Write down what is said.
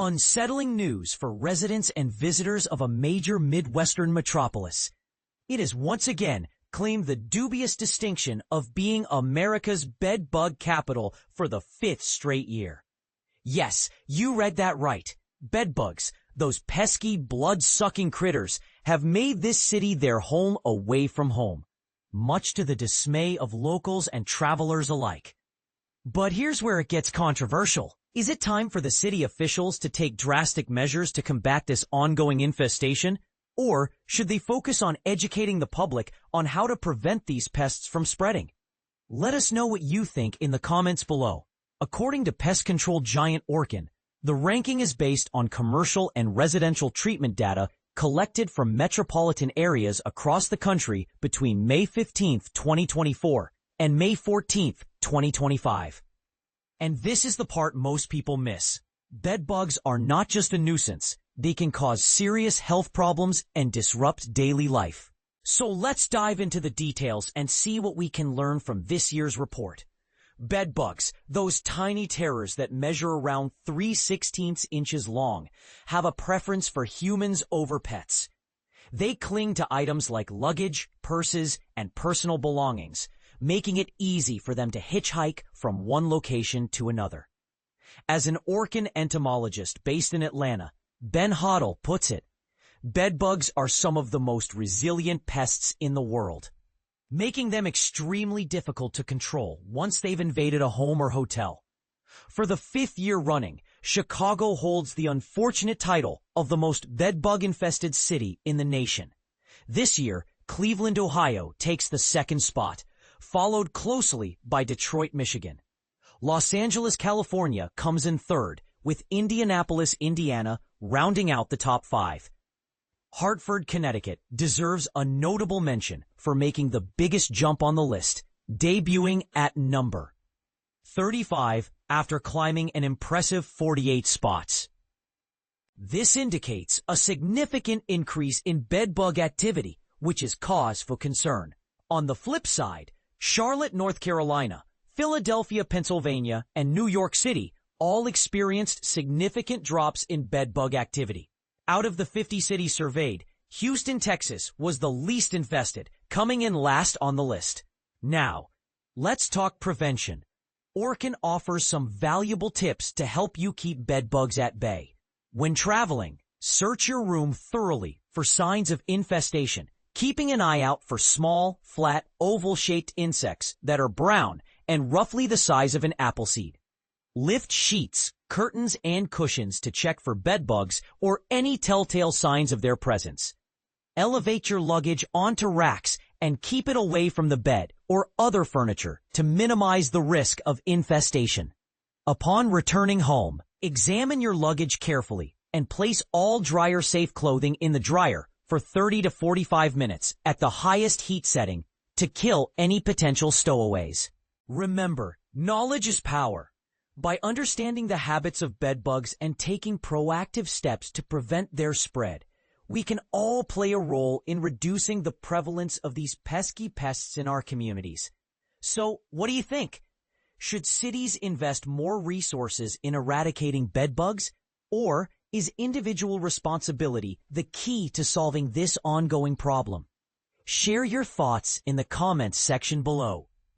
Unsettling news for residents and visitors of a major Midwestern metropolis. It has once again claimed the dubious distinction of being America's bedbug capital for the 5th straight year. Yes, you read that right. Bedbugs, those pesky, blood-sucking critters, have made this city their home away from home, much to the dismay of locals and travelers alike. But here's where it gets controversial. Is it time for the city officials to take drastic measures to combat this ongoing infestation? Or should they focus on educating the public on how to prevent these pests from spreading? Let us know what you think in the comments below. According to pest control giant Orkin, the ranking is based on commercial and residential treatment data collected from metropolitan areas across the country between May 15, 2024 and May 14, 2025. And this is the part most people miss. Bedbugs are not just a nuisance. They can cause serious health problems and disrupt daily life. So let's dive into the details and see what we can learn from this year's report. Bedbugs, those tiny terrors that measure around 3/16 inches long, have a preference for humans over pets. They cling to items like luggage, purses, and personal belongings, making it easy for them to hitchhike from one location to another. As an Orkin entomologist based in Atlanta, Ben Hoddle puts it, bedbugs are some of the most resilient pests in the world, making them extremely difficult to control once they've invaded a home or hotel. For the 5th year running, Chicago holds the unfortunate title of the most bedbug-infested city in the nation. This year, Cleveland, Ohio takes the 2nd spot, followed closely by Detroit, Michigan. Los Angeles, California comes in 3rd, with Indianapolis, Indiana rounding out the top 5. Hartford, Connecticut deserves a notable mention for making the biggest jump on the list, debuting at number 35 after climbing an impressive 48 spots. This indicates a significant increase in bedbug activity, which is cause for concern. On the flip side, Charlotte, North Carolina, Philadelphia, Pennsylvania, and New York City all experienced significant drops in bedbug activity. Out of the 50 cities surveyed, Houston, Texas was the least infested, coming in last on the list. Now, let's talk prevention. Orkin offers some valuable tips to help you keep bedbugs at bay. When traveling, search your room thoroughly for signs of infestation, keeping an eye out for small, flat, oval-shaped insects that are brown and roughly the size of an apple seed. Lift sheets, curtains, and cushions to check for bedbugs or any telltale signs of their presence. Elevate your luggage onto racks and keep it away from the bed or other furniture to minimize the risk of infestation. Upon returning home, examine your luggage carefully and place all dryer-safe clothing in the dryer for 30 to 45 minutes at the highest heat setting to kill any potential stowaways. Remember, knowledge is power. By understanding the habits of bedbugs and taking proactive steps to prevent their spread, we can all play a role in reducing the prevalence of these pesky pests in our communities. So, what do you think? Should cities invest more resources in eradicating bedbugs, or is individual responsibility the key to solving this ongoing problem? Share your thoughts in the comments section below.